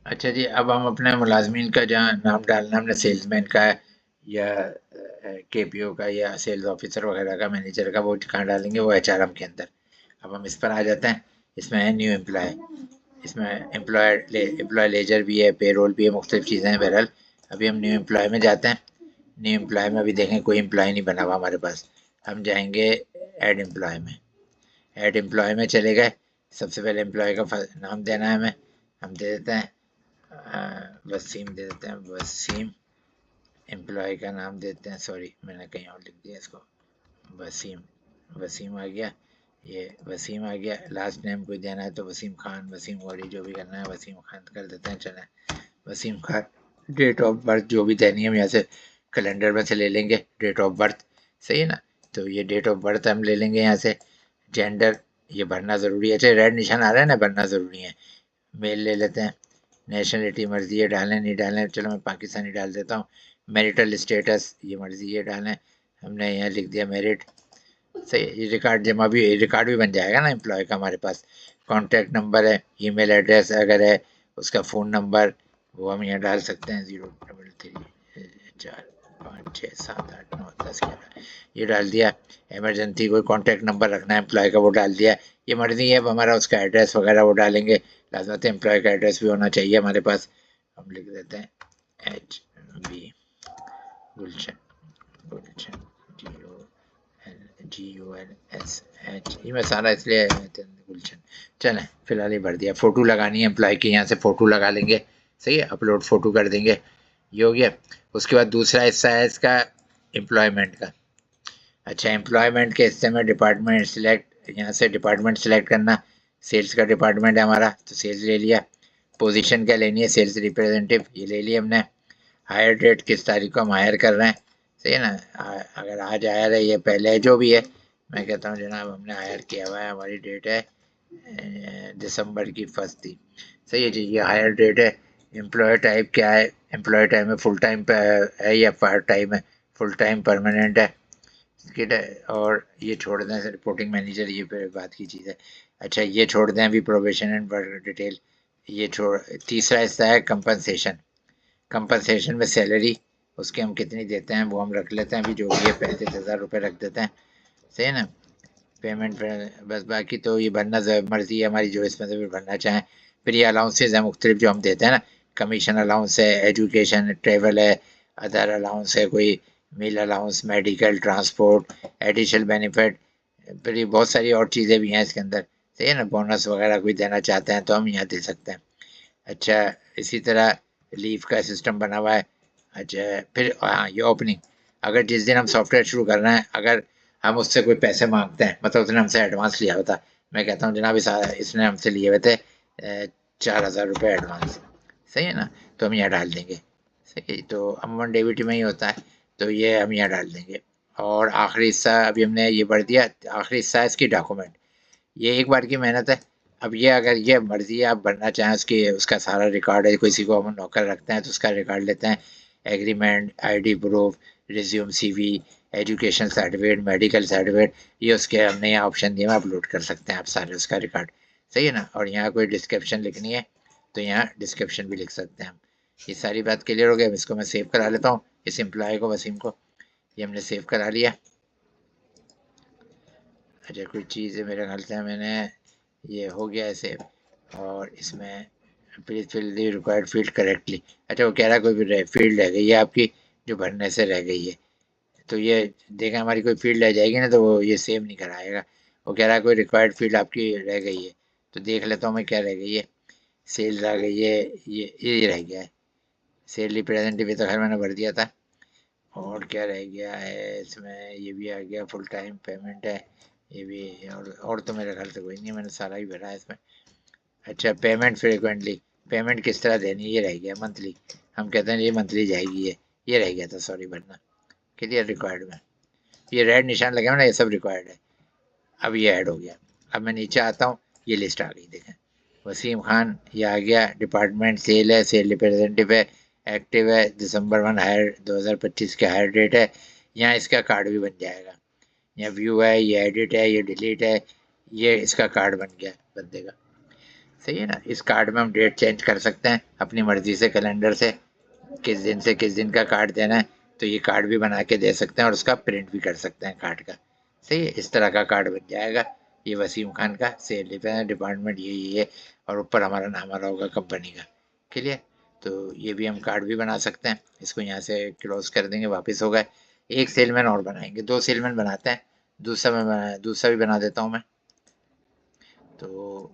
अच्छा जी, अब हम अपने मुलाज़मीन का जहाँ नाम डालना हमने सेल्समैन का या केपीओ का या सेल्स ऑफिसर वगैरह का, मैनेजर का, वो कहाँ डालेंगे? वो एचआरएम के अंदर। अब हम इस पर आ जाते हैं। इसमें है न्यू एम्प्लॉय। इसमें एम्प्लॉय लेजर भी है, पेरोल भी है, मुख्तलिफ चीज़ें हैं। बहरहाल अभी हम न्यू एम्प्लॉय में जाते हैं। न्यू एम्प्लॉय में अभी देखें कोई एम्प्लॉय नहीं बना हुआ हमारे पास। हम जाएंगे ऐड एम्प्लॉय में। ऐड एम्प्लॉय में चले गए। सबसे पहले एम्प्लॉय का नाम देना है हमें। हम दे देते हैं वसीम, दे देते हैं वसीम। एम्प्लॉय का नाम देते हैं, सॉरी मैंने कहीं और लिख दिया इसको। वसीम। वसीम आ गया। ये वसीम आ गया। लास्ट नेम कोई देना है तो वसीम खान, वसीम गौरी, जो भी करना है वसीम खान कर देते हैं। चलें, Wasim Khan. Date of birth जो भी देनी है हम यहाँ से कैलेंडर में से ले लेंगे। डेट ऑफ बर्थ सही है ना? तो ये डेट ऑफ बर्थ हम ले लेंगे यहाँ से। जेंडर ये भरना ज़रूरी है। अच्छा, रेड निशान आ रहा है ना, भरना ज़रूरी है। मेल ले लेते हैं। नेशनलिटी मर्जी है डालें नहीं डालें, चलो मैं पाकिस्तानी डाल देता हूँ। मैरिटल स्टेटस ये मर्जी है डालें। हमने यहाँ लिख दिया मेरिट। सही है, ये रिकॉर्ड जमा भी, रिकॉर्ड भी बन जाएगा ना एम्प्लॉय का हमारे पास। कॉन्टैक्ट नंबर है, ईमेल एड्रेस अगर है, उसका फ़ोन नंबर वो हम यहाँ डाल सकते हैं। 033 4 5 6 7 8 9 10 11 ये डाल दिया। इमरजेंसी कोई कॉन्टैक्ट नंबर रखना है एम्प्लॉय का, वो डाल दिया। ये मर्जी है अब हमारा, उसका एड्रेस वगैरह वो डालेंगे। लाजमत है एम्प्लॉय का एड्रेस भी होना चाहिए हमारे पास। हम लिख देते हैं HB गुलशन। गुलशन GULSH। ये मैं सारा इसलिए गुलशन। चलें, फिलहाल ही भर दिया। फ़ोटो लगानी है एम्प्लॉय की, यहाँ से फ़ोटो लगा लेंगे। सही है, अपलोड फ़ोटो कर देंगे। ये हो गया। उसके बाद दूसरा हिस्सा है इसका एम्प्लॉयमेंट का। अच्छा, एम्प्लॉयमेंट के हिस्से में डिपार्टमेंट सिलेक्ट, यहाँ से डिपार्टमेंट सिलेक्ट करना। सेल्स का डिपार्टमेंट है हमारा तो सेल्स ले लिया। पोजीशन क्या लेनी है? सेल्स रिप्रेजेंटेटिव, ये ले लिया हमने। हायर डेट किस तारीख को हम हायर कर रहे हैं? सही है ना? अगर आज हायर है, ये पहले है, जो भी है, मैं कहता हूँ जनाब हमने हायर किया हुआ है। हमारी डेट है दिसंबर की 1 थी। सही है जी, ये हायर डेट है। एम्प्लॉय टाइप क्या है? एम्प्लॉय टाइप में फुल टाइम है या पार्ट टाइम है? फुल टाइम परमानेंट है। ठीक है, और ये छोड़ दें रिपोर्टिंग मैनेजर, ये फिर बात की चीज़ है। अच्छा, ये छोड़ दें अभी, प्रोबेशन एंड वर्क डिटेल ये छोड़। तीसरा हिस्सा है कंपनसेशन। कंपनसेशन में सैलरी उसके हम कितनी देते हैं वो हम रख लेते हैं। अभी जो भी है 35,000 रुपये रख देते हैं। सही है ना? पेमेंट बस, बाकी तो ये भरना मर्जी है हमारी, जो इसमें से भी भरना चाहें। फिर ये अलाउंसेज हैं मुख्तलिफ जो हम देते हैं ना। कमीशन अलाउंस है, एजुकेशन, ट्रेवल है, अदर अलाउंस है, कोई meal allowance, medical, transport, additional benefit. फिर ये बहुत सारी और चीज़ें भी हैं इसके अंदर। सही है ना? बोनस वगैरह कोई देना चाहते हैं तो हम यहाँ दे सकते हैं। अच्छा, इसी तरह लीव का सिस्टम बना हुआ है। अच्छा, फिर हाँ, ये ओपनिंग। अगर जिस दिन हम सॉफ्टवेयर शुरू कर रहे हैं, अगर हम उससे कोई पैसे मांगते हैं, मतलब उसने हमसे एडवांस लिया होता, मैं कहता हूँ जनाब इसने हमसे लिए हुए थे 4,000 रुपये एडवांस। सही है ना? तो हम यहाँ डाल देंगे। सही, तो अमूमन डेबिट में ही होता है, तो ये हम यहाँ डाल देंगे। और आखिरी हिस्सा अभी हमने ये भर दिया। आखिरी हिस्सा है इसकी डॉक्यूमेंट। ये एक बार की मेहनत है। अब ये अगर ये मर्जी है आप भरना चाहें, उसकी उसका सारा रिकॉर्ड है, किसी को हम नौकर रखते हैं तो उसका रिकॉर्ड लेते हैं। Agreement, ID proof, resume, CV, education certificate, medical certificate, ये उसके हमने यहाँ ऑप्शन दिया है, अपलोड कर सकते हैं आप सारे उसका रिकॉर्ड। सही है ना? और यहाँ कोई डिस्क्रिप्शन लिखनी है तो यहाँ डिस्क्रिप्शन भी लिख सकते हैं हम। ये सारी बात क्लियर हो गया। इसको मैं सेव करा लेता हूँ, इस एम्प्लॉय को, वसीम को। ये हमने सेव करा लिया। अच्छा, कोई चीज़ है मेरे ख्याल से मैंने, ये हो गया है सेव। और इसमें please fill the required field correctly. अच्छा, वो कह रहा है कोई भी फील्ड रह गई है आपकी जो भरने से रह गई है, तो ये देखें हमारी कोई फील्ड रह जाएगी ना तो वो ये सेव नहीं कराएगा। वो कह रहा है कोई रिक्वायर्ड फील्ड आपकी रह गई है, तो देख लेता हूँ मैं क्या रह गई है। सेल रह गई है, ये रह गया है। सेल रिप्रेजेंटेटिव तो खैर मैंने भर दिया था। और क्या रह गया है इसमें? ये भी आ गया। फुल टाइम पेमेंट है, ये भी। और तो मेरे ख्याल से कोई नहीं है, मैंने सारा ही भरा है इसमें। अच्छा, पेमेंट फ्रीक्वेंटली, पेमेंट किस तरह देनी, ये रह गया। मंथली, हम कहते हैं ये मंथली जाएगी। ये रह गया था, सॉरी, भरना। क्लियर, रिक्वायर्ड में ये रेड निशान लगे हुए ना, ये सब रिक्वायर्ड है। अब ये ऐड हो गया। अब मैं नीचे आता हूँ, ये लिस्ट आ गई, देखें। वसीम खान ये आ गया। डिपार्टमेंट सेल है, सेल रिप्रेजेंटेटिव है, एक्टिव है, दिसंबर 1 हायर 2025 के हायर डेट है। यहाँ इसका कार्ड भी बन जाएगा। यहाँ व्यू है, ये एडिट है, ये डिलीट है, ये इसका कार्ड बन गया बंदे का। सही है ना। इस कार्ड में हम डेट चेंज कर सकते हैं अपनी मर्जी से, कैलेंडर से किस दिन का कार्ड देना है, तो ये कार्ड भी बना के दे सकते हैं और उसका प्रिंट भी कर सकते हैं कार्ड का। सही है, इस तरह का कार्ड बन जाएगा। ये वसीम खान का सेल डिपार्टमेंट ये है, और ऊपर हमारा नाम आ रहा होगा कंपनी का। क्लियर। तो ये भी हम कार्ड भी बना सकते हैं। इसको यहाँ से क्लोज कर देंगे, वापस हो गए। एक सेलमैन और बनाएंगे, 2 सेलमैन बनाते हैं। दूसरा भी बना देता हूँ मैं। तो